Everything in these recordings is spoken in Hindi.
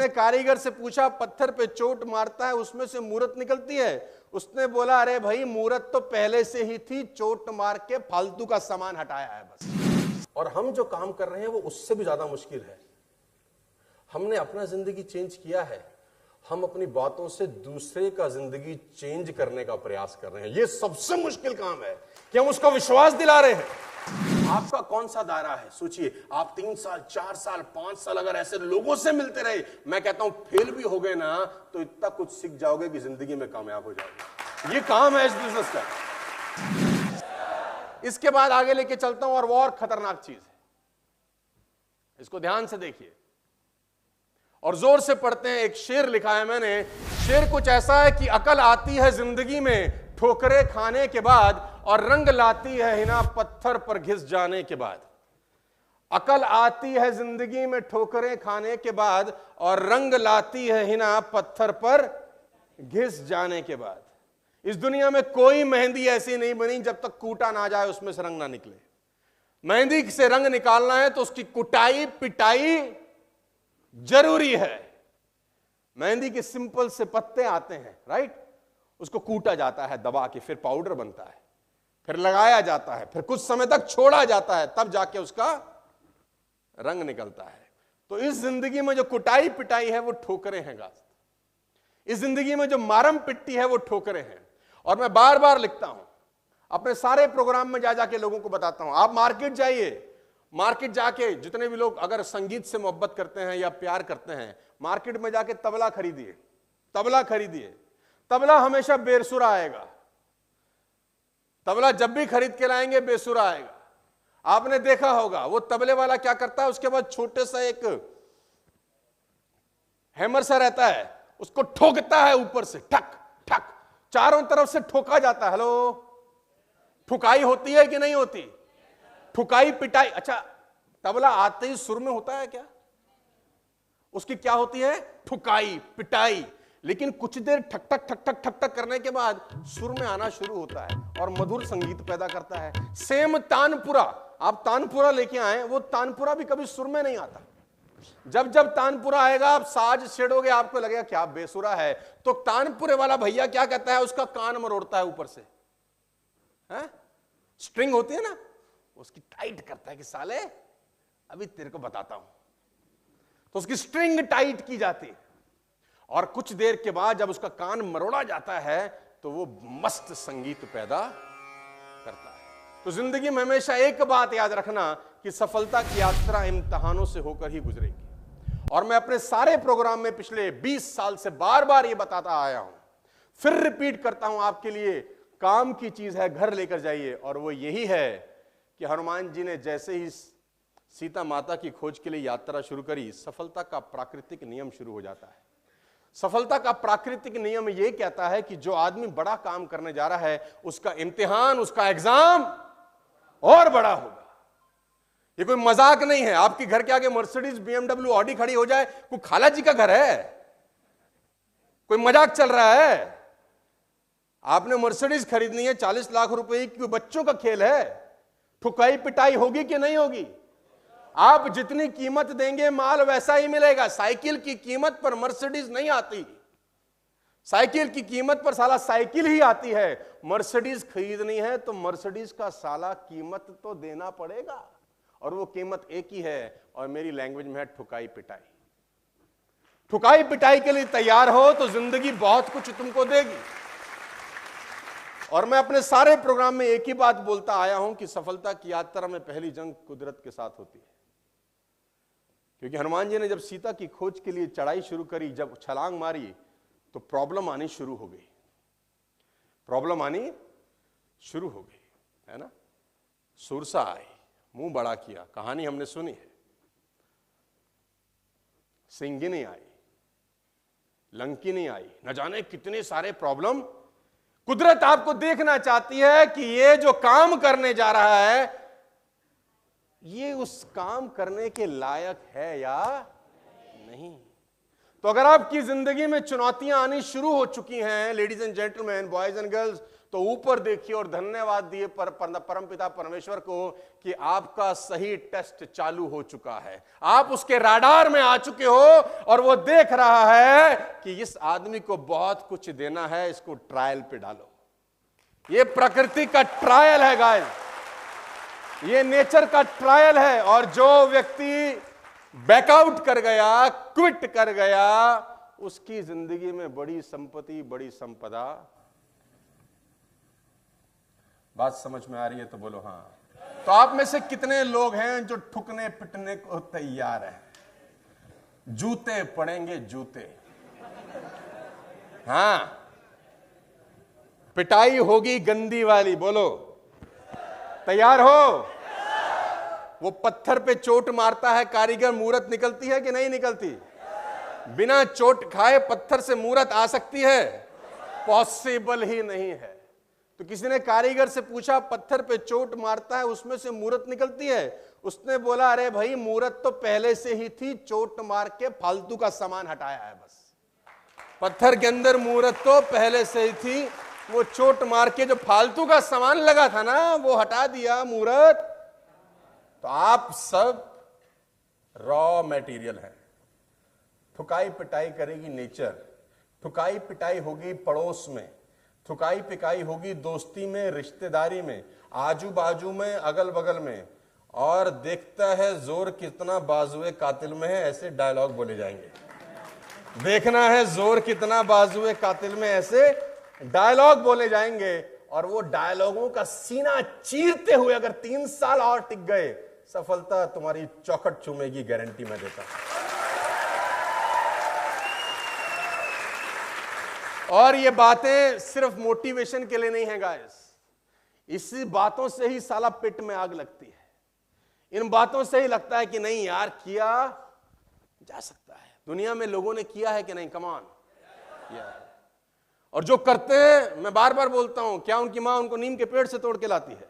उसने कारीगर से पूछा, पत्थर पे चोट मारता है उसमें से मूरत निकलती है? उसने बोला, अरे भाई मूरत तो पहले से ही थी, चोट मार के फालतू का सामान हटाया है बस। और हम जो काम कर रहे हैं वो उससे भी ज्यादा मुश्किल है। हमने अपना जिंदगी चेंज किया है, हम अपनी बातों से दूसरे का जिंदगी चेंज करने का प्रयास कर रहे हैं। ये सबसे मुश्किल काम है कि हम उसका विश्वास दिला रहे हैं। आपका कौन सा दायरा है? सोचिए, आप 3 साल 4 साल 5 साल अगर ऐसे लोगों से मिलते रहे, मैं कहता हूं फेल भी हो गए ना तो इतना कुछ सीख जाओगे कि जिंदगी में कामयाब हो जाओगे। ये काम है इस बिजनेस का। इसके बाद आगे लेके चलता हूं, और वो और खतरनाक चीज है, इसको ध्यान से देखिए और जोर से पढ़ते हैं। एक शेर लिखा है मैंने, शेर कुछ ऐसा है कि अकल आती है जिंदगी में ठोकरे खाने के बाद, और रंग लाती है हिना पत्थर पर घिस जाने के बाद। अकल आती है जिंदगी में ठोकरें खाने के बाद, और रंग लाती है हिना पत्थर पर घिस जाने के बाद। इस दुनिया में कोई मेहंदी ऐसी नहीं बनी जब तक कूटा ना जाए उसमें से रंग ना निकले। मेहंदी से रंग निकालना है तो उसकी कुटाई पिटाई जरूरी है। मेहंदी के सिंपल से पत्ते आते हैं, राइट, उसको कूटा जाता है दबा के, फिर पाउडर बनता है, फिर लगाया जाता है, फिर कुछ समय तक छोड़ा जाता है, तब जाके उसका रंग निकलता है। तो इस जिंदगी में जो कुटाई पिटाई है वो ठोकरें हैं गाज। इस जिंदगी में जो मारम पिट्टी है वो ठोकरें हैं। और मैं बार बार लिखता हूं, अपने सारे प्रोग्राम में जा जाके लोगों को बताता हूं, आप मार्केट जाइए, मार्केट जाके जितने भी लोग अगर संगीत से मोहब्बत करते हैं या प्यार करते हैं, मार्केट में जाके तबला खरीदिए, तबला खरीदिए। तबला हमेशा बेसुरा आएगा। तबला जब भी खरीद के लाएंगे बेसुरा आएगा। आपने देखा होगा वो तबले वाला क्या करता है, उसके बाद छोटे सा एक हैमर सा रहता है, उसको ठोकता है ऊपर से, ठक ठक, चारों तरफ से ठोका जाता है। हेलो, ठुकाई होती है कि नहीं होती? ठुकाई पिटाई। अच्छा, तबला आते ही सुर में होता है क्या? उसकी क्या होती है? ठुकाई पिटाई। लेकिन कुछ देर ठक ठक ठक ठक ठक ठक करने के बाद सुर में आना शुरू होता है और मधुर संगीत पैदा करता है। सेम तानपुरा, आप तानपुरा लेके आए, वो तानपुरा भी कभी सुर में नहीं आता। जब जब तानपुरा आएगा आप साज छेड़ोगे, आपको लगेगा क्या बेसुरा है। तो तानपुरे वाला भैया क्या कहता है, उसका कान मरोड़ता है ऊपर से, है? स्ट्रिंग होती है ना, उसकी टाइट करता है कि साले अभी तेरे को बताता हूं। तो उसकी स्ट्रिंग टाइट की जाती है और कुछ देर के बाद जब उसका कान मरोड़ा जाता है तो वो मस्त संगीत पैदा करता है। तो जिंदगी में हमेशा एक बात याद रखना कि सफलता की यात्रा इम्तिहानों से होकर ही गुजरेगी। और मैं अपने सारे प्रोग्राम में पिछले 20 साल से बार बार ये बताता आया हूं, फिर रिपीट करता हूं आपके लिए, काम की चीज है घर लेकर जाइए। और वो यही है कि हनुमान जी ने जैसे ही सीता माता की खोज के लिए यात्रा शुरू करी, सफलता का प्राकृतिक नियम शुरू हो जाता है। सफलता का प्राकृतिक नियम यह कहता है कि जो आदमी बड़ा काम करने जा रहा है उसका इम्तिहान, उसका एग्जाम और बड़ा होगा। ये कोई मजाक नहीं है। आपके घर के आगे मर्सिडीज BMW ऑडी खड़ी हो जाए, कोई खाला जी का घर है? कोई मजाक चल रहा है? आपने मर्सिडीज खरीदनी है 40 लाख रुपए की, बच्चों का खेल है। ठुकाई पिटाई होगी कि नहीं होगी? आप जितनी कीमत देंगे माल वैसा ही मिलेगा। साइकिल की कीमत पर मर्सिडीज नहीं आती, साइकिल की कीमत पर साला साइकिल ही आती है। मर्सिडीज खरीदनी है तो मर्सिडीज का साला कीमत तो देना पड़ेगा, और वो कीमत एक ही है, और मेरी लैंग्वेज में है ठुकाई पिटाई। ठुकाई पिटाई के लिए तैयार हो तो जिंदगी बहुत कुछ तुमको देगी। और मैं अपने सारे प्रोग्राम में एक ही बात बोलता आया हूं कि सफलता की यात्रा में पहली जंग कुदरत के साथ होती है। क्योंकि हनुमान जी ने जब सीता की खोज के लिए चढ़ाई शुरू करी, जब छलांग मारी तो प्रॉब्लम आनी शुरू हो गई, प्रॉब्लम आनी शुरू हो गई, है ना। सुरसा आई, मुंह बड़ा किया, कहानी हमने सुनी है। सिंगिनी आई, लंकिनी आई, न जाने कितने सारे प्रॉब्लम। कुदरत आपको देखना चाहती है कि ये जो काम करने जा रहा है ये उस काम करने के लायक है या नहीं। तो अगर आपकी जिंदगी में चुनौतियां आनी शुरू हो चुकी हैं, ladies and gentleman, boys and girls, तो ऊपर देखिए और धन्यवाद दिए परमपिता परमेश्वर को कि आपका सही टेस्ट चालू हो चुका है, आप उसके राडार में आ चुके हो और वो देख रहा है कि इस आदमी को बहुत कुछ देना है, इसको ट्रायल पे डालो। ये प्रकृति का ट्रायल है गाइस, ये नेचर का ट्रायल है। और जो व्यक्ति बैकआउट कर गया, क्विट कर गया, उसकी जिंदगी में बड़ी संपत्ति, बड़ी संपदा। बात समझ में आ रही है तो बोलो हाँ। तो आप में से कितने लोग हैं जो ठुकने पिटने को तैयार हैं? जूते पड़ेंगे, जूते। हाँ, पिटाई होगी गंदी वाली, बोलो तैयार हो? वो पत्थर पे चोट मारता है कारीगर, मूरत निकलती है कि नहीं निकलती? बिना चोट खाए पत्थर से मूरत आ सकती है? पॉसिबल ही नहीं है। तो किसी ने कारीगर से पूछा, पत्थर पे चोट मारता है उसमें से मूरत निकलती है? उसने बोला, अरे भाई मूरत तो पहले से ही थी, चोट मार के फालतू का सामान हटाया है बस। पत्थर के अंदर मूरत तो पहले से ही थी, वो चोट मार के जो फालतू का सामान लगा था ना वो हटा दिया मूरत। तो आप सब रॉ मटेरियल हैं। ठुकाई पिटाई करेगी नेचर, ठुकाई पिटाई होगी पड़ोस में, ठुकाई पिटाई होगी दोस्ती में, रिश्तेदारी में, आजू बाजू में, अगल बगल में। और देखता है जोर कितना बाजुए कातिल में है, ऐसे डायलॉग बोले जाएंगे। देखना है जोर कितना बाजुए कातिल में, ऐसे डायलॉग बोले जाएंगे। और वो डायलॉगों का सीना चीरते हुए अगर 3 साल और टिक गए, सफलता तुम्हारी चौखट चूमेगी, गारंटी मैं देता हूं। और ये बातें सिर्फ मोटिवेशन के लिए नहीं है गाइस, इसी बातों से ही साला पेट में आग लगती है। इन बातों से ही लगता है कि नहीं यार, किया जा सकता है। दुनिया में लोगों ने किया है कि नहीं? कम ऑन, किया है। और जो करते हैं, मैं बार बार बोलता हूं, क्या उनकी मां उनको नीम के पेड़ से तोड़ के लाती है?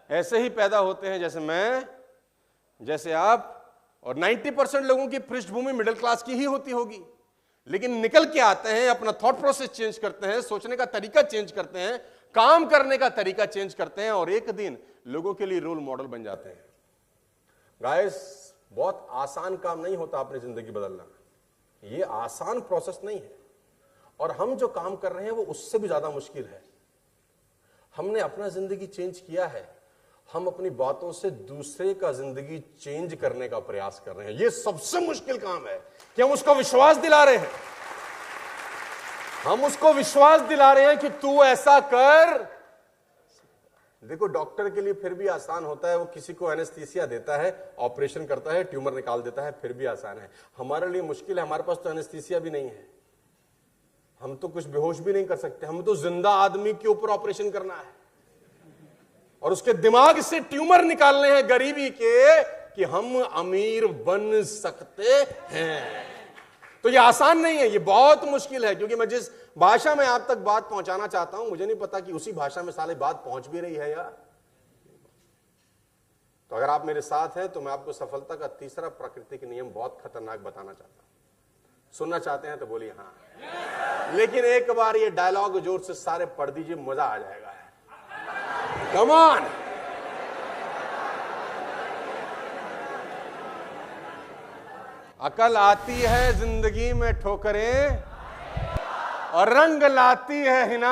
ऐसे ही पैदा होते हैं, जैसे मैं, जैसे आप। और 90% लोगों की पृष्ठभूमि मिडिल क्लास की ही होती होगी, लेकिन निकल के आते हैं, अपना थॉट प्रोसेस चेंज करते हैं, सोचने का तरीका चेंज करते हैं, काम करने का तरीका चेंज करते हैं, और एक दिन लोगों के लिए रोल मॉडल बन जाते हैं। गाइस, बहुत आसान काम नहीं होता अपनी जिंदगी बदलना, ये आसान प्रोसेस नहीं है। और हम जो काम कर रहे हैं वो उससे भी ज्यादा मुश्किल है। हमने अपना जिंदगी चेंज किया है, हम अपनी बातों से दूसरे का जिंदगी चेंज करने का प्रयास कर रहे हैं। ये सबसे मुश्किल काम है कि हम उसको विश्वास दिला रहे हैं, हम उसको विश्वास दिला रहे हैं कि तू ऐसा कर। देखो, डॉक्टर के लिए फिर भी आसान होता है, वो किसी को एनेस्थीसिया देता है, ऑपरेशन करता है, ट्यूमर निकाल देता है, फिर भी आसान है। हमारे लिए मुश्किल है, हमारे पास तो एनेस्थीसिया भी नहीं है, हम तो कुछ बेहोश भी नहीं कर सकते, हम तो जिंदा आदमी के ऊपर ऑपरेशन करना है और उसके दिमाग से ट्यूमर निकालने हैं गरीबी के, कि हम अमीर बन सकते हैं। तो ये आसान नहीं है, ये बहुत मुश्किल है। क्योंकि मैं जिस भाषा में आप तक बात पहुंचाना चाहता हूं, मुझे नहीं पता कि उसी भाषा में साले बात पहुंच भी रही है यार। तो अगर आप मेरे साथ हैं तो मैं आपको सफलता का तीसरा प्राकृतिक नियम बहुत खतरनाक बताना चाहता हूं। सुनना चाहते हैं तो बोलिए हाँ। लेकिन एक बार ये डायलॉग जोर से सारे पढ़ दीजिए, मजा आ जाएगा। Come on. अकल आती है जिंदगी में ठोकरें और रंग लाती है हिना।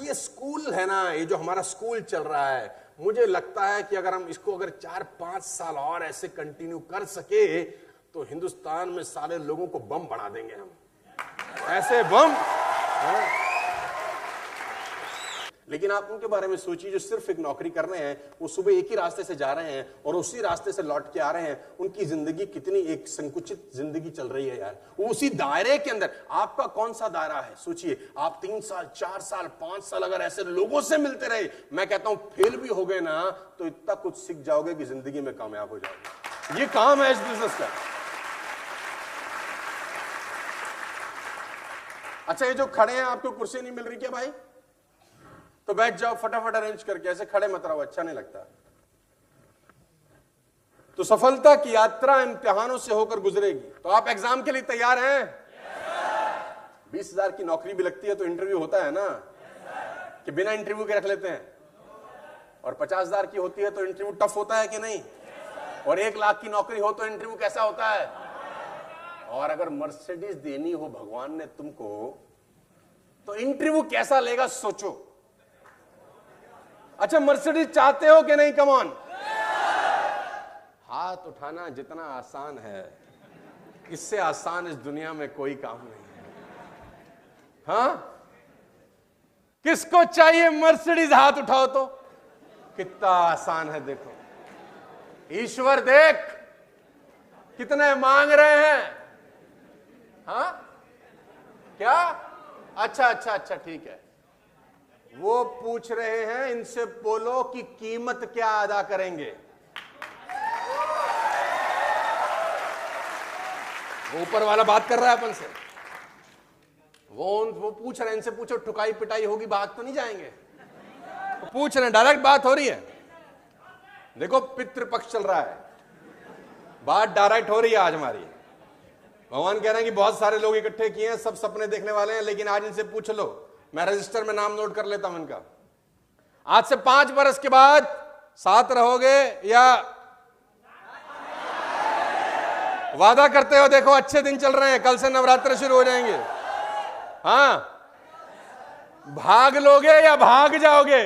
ये स्कूल है ना, ये जो हमारा स्कूल चल रहा है, मुझे लगता है कि अगर हम इसको 4-5 साल और ऐसे कंटिन्यू कर सके तो हिंदुस्तान में सारे लोगों को बम बना देंगे हम, ऐसे बम। लेकिन आप उनके बारे में सोचिए जो सिर्फ एक नौकरी कर रहे हैं, वो सुबह एक ही रास्ते से जा रहे हैं और उसी रास्ते से लौट के आ रहे हैं। उनकी जिंदगी कितनी एक संकुचित जिंदगी चल रही है यार। वो उसी दायरे के अंदर, आपका कौन सा दायरा है सोचिए। आप 3 साल 4 साल 5 साल अगर ऐसे लोगों से मिलते रहे, मैं कहता हूं फेल भी हो गए ना तो इतना कुछ सीख जाओगे कि जिंदगी में कामयाब हो जाओगे। ये काम है इस बिजनेस का। अच्छा, ये जो खड़े हैं, आपको कुर्सी नहीं मिल रही क्या भाई? तो बैठ जाओ फटाफट अरेंज करके, ऐसे खड़े मत रहो, अच्छा नहीं लगता। तो सफलता की यात्रा इम्तिहानों से होकर गुजरेगी। तो आप एग्जाम के लिए तैयार हैं? 20,000 की नौकरी भी लगती है तो इंटरव्यू होता है ना, कि बिना इंटरव्यू के रख लेते हैं। और 50,000 की होती है तो इंटरव्यू टफ होता है कि नहीं। और 1,00,000 की नौकरी हो तो इंटरव्यू कैसा होता है। और अगर मर्सिडीज देनी हो भगवान ने तुमको, तो इंटरव्यू कैसा लेगा सोचो। अच्छा, मर्सिडीज चाहते हो कि नहीं? कम ऑन, हाथ उठाना जितना आसान है, इससे आसान इस दुनिया में कोई काम नहीं है। हाँ, किसको चाहिए मर्सिडीज? हाथ उठाओ तो। कितना आसान है देखो। ईश्वर देख कितने मांग रहे हैं। हाँ क्या? अच्छा अच्छा अच्छा, ठीक है। वो पूछ रहे हैं, इनसे बोलो कि कीमत क्या अदा करेंगे। वो ऊपर वाला बात कर रहा है अपन से। वो पूछ रहे हैं, इनसे पूछो ठुकाई पिटाई होगी, भाग तो नहीं जाएंगे। वो पूछ रहे हैं, डायरेक्ट बात हो रही है। देखो पितृपक्ष चल रहा है, बात डायरेक्ट हो रही है आज हमारी। भगवान कह रहे हैं कि बहुत सारे लोग इकट्ठे किए हैं, सब सपने देखने वाले हैं, लेकिन आज इनसे पूछ लो। मैं रजिस्टर में नाम नोट कर लेता हूं इनका। आज से 5 वर्ष के बाद साथ रहोगे या वादा करते हो? देखो अच्छे दिन चल रहे हैं, कल से नवरात्र शुरू हो जाएंगे। हाँ, भाग लोगे या भाग जाओगे?